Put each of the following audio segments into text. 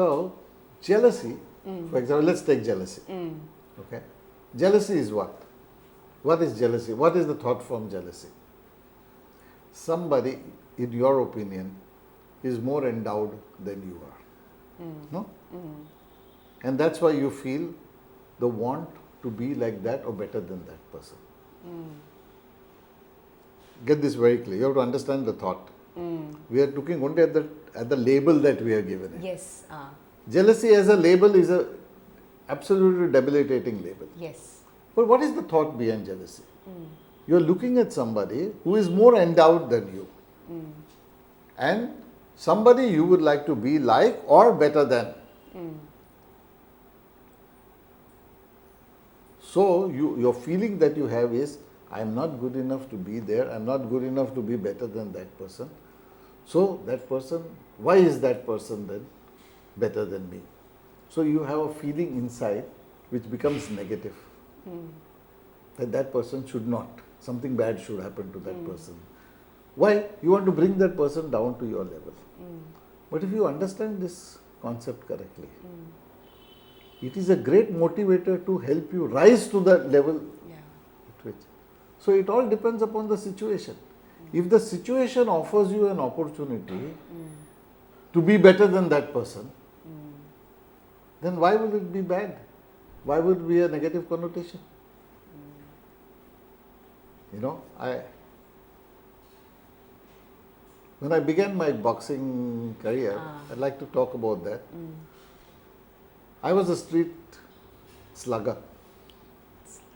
So, jealousy, for example, let's take jealousy. Okay. Jealousy is what? What is jealousy? What is the thought form jealousy? Somebody, in your opinion, is more endowed than you are. No? And that's why you feel the want to be like that or better than that person. Get this very clear. You have to understand the thought. We are looking only at the label that we are given it. Yes. Jealousy as a label is a absolutely debilitating label. Yes. But what is the thought behind jealousy? You are looking at somebody who is more endowed than you. And somebody you would like to be like or better than. So, your feeling that you have is, I am not good enough to be there, I am not good enough to be better than that person. So, that person, why is that person then better than me? So, you have a feeling inside which becomes negative. That person should not, something bad should happen to that person. Why? You want to bring that person down to your level. But if you understand this concept correctly, it is a great motivator to help you rise to that level at which. So it all depends upon the situation. If the situation offers you an opportunity to be better than that person, then why would it be bad? Why would it be a negative connotation? You know, when I began my boxing career, I'd like to talk about that. I was a street slugger.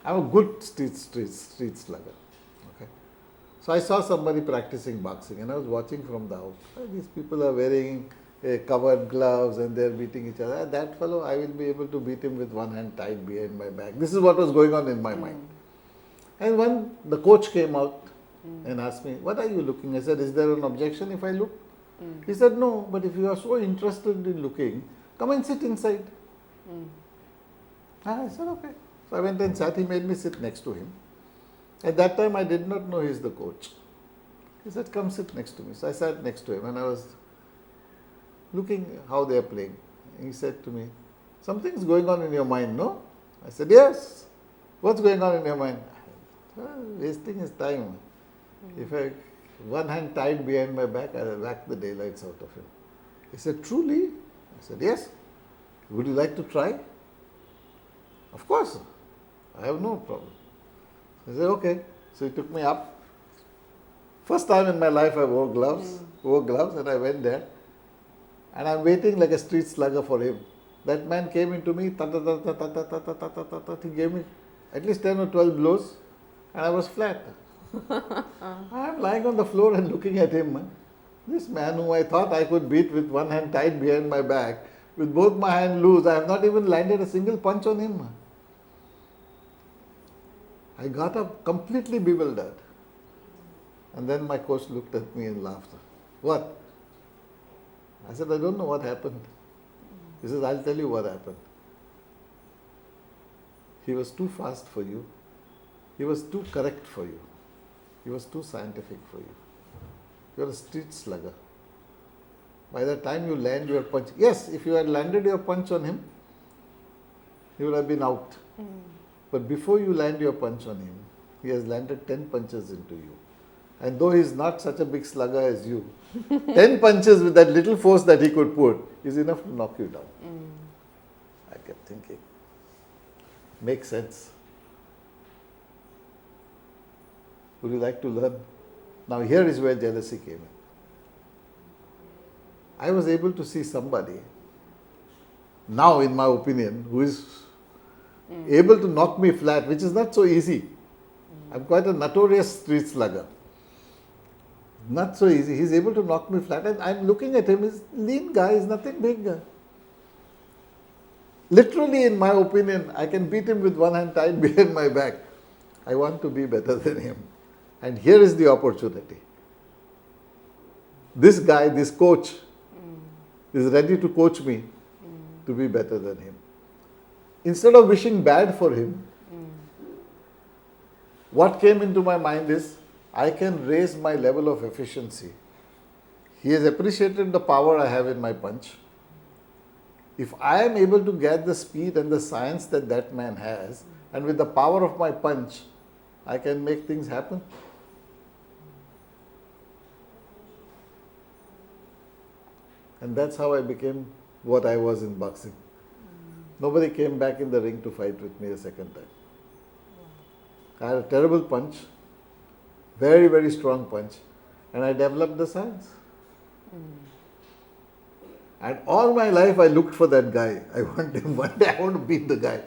I'm a good street slugger. Okay. So I saw somebody practicing boxing and I was watching from the out. These people are wearing covered gloves and they're beating each other. That fellow, I will be able to beat him with one hand tied behind my back. This is what was going on in my mind. And when the coach came out and asked me, what are you looking? I said, is there an objection if I look? He said, no, but if you are so interested in looking, come and sit inside. I said, okay. So I went and sat. He made me sit next to him. At that time, I did not know he's the coach. He said, come sit next to me. So I sat next to him and I was looking how they are playing. He said to me, something's going on in your mind, no? I said, yes. What's going on in your mind? Wasting his time. If I one hand tied behind my back, I'll whack the daylights out of him. He said, truly? I said, yes. Would you like to try? Of course. I have no problem. I said, okay. So he took me up. First time in my life I wore gloves and I went there. And I'm waiting like a street slugger for him. That man came into me, he gave me at least 10 or 12 blows and I was flat. I'm lying on the floor and looking at him. This man whom I thought I could beat with one hand tied behind my back, with both my hands loose, I have not even landed a single punch on him. I got up completely bewildered. And then my coach looked at me and laughed. What? I said, I don't know what happened. He says, I'll tell you what happened. He was too fast for you. He was too correct for you. He was too scientific for you. You're a street slugger. By the time you land your punch, yes, if you had landed your punch on him, he would have been out. But before you land your punch on him, he has landed 10 punches into you. And though he is not such a big slugger as you, 10 punches with that little force that he could put is enough to knock you down. I kept thinking, makes sense. Would you like to learn? Now here is where jealousy came in. I was able to see somebody, now in my opinion, who is able to knock me flat, which is not so easy. I'm quite a notorious street slugger. Not so easy. He's able to knock me flat and I'm looking at him, he's a lean guy, he's nothing big. Literally, in my opinion, I can beat him with one hand tied behind my back. I want to be better than him. And here is the opportunity. This guy, this coach, is ready to coach me to be better than him. Instead of wishing bad for him, what came into my mind is, I can raise my level of efficiency. He has appreciated the power I have in my punch. If I am able to get the speed and the science that that man has, and with the power of my punch, I can make things happen. And that's how I became what I was in boxing. Nobody came back in the ring to fight with me a second time. I had a terrible punch, very, very strong punch, and I developed the science. And all my life I looked for that guy. I want him, one day I want to beat the guy.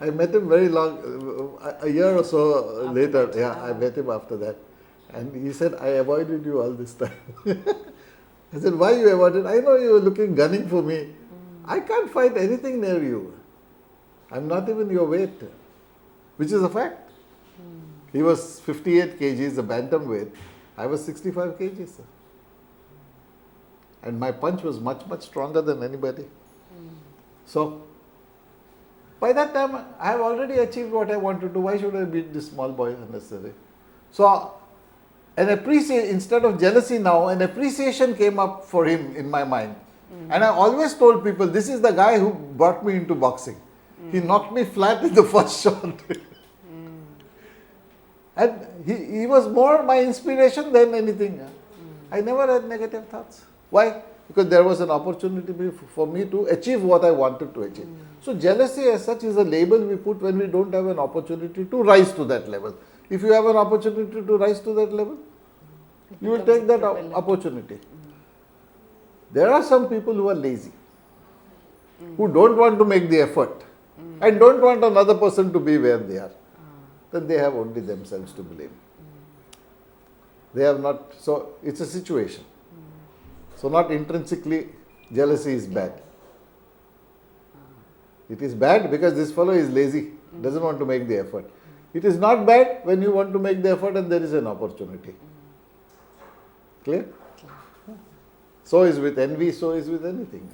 I met him very long, a year or so After later. that, Yeah, I met him after that. And he said, I avoided you all this time. I said, why you avoided? I know you were looking, gunning for me. I can't fight anything near you. I'm not even your weight, which is a fact. He was 58 kgs, a bantamweight. I was 65 kgs. Sir. And my punch was much, much stronger than anybody. So, by that time, I have already achieved what I want to do. Why should I beat this small boy unnecessarily? So, instead of jealousy now, an appreciation came up for him in my mind. And I always told people, this is the guy who brought me into boxing. He knocked me flat in the first shot. And he was more my inspiration than anything. I never had negative thoughts. Why? Because there was an opportunity for me to achieve what I wanted to achieve. So jealousy as such is a label we put when we don't have an opportunity to rise to that level. If you have an opportunity to rise to that level, you will take that opportunity. There are some people who are lazy, who don't want to make the effort and don't want another person to be where they are. Then they have only themselves to blame. They have not, so it's a situation. So not intrinsically jealousy is bad. It is bad because this fellow is lazy, doesn't want to make the effort. It is not bad when you want to make the effort and there is an opportunity. Clear? So is with envy, so is with anything.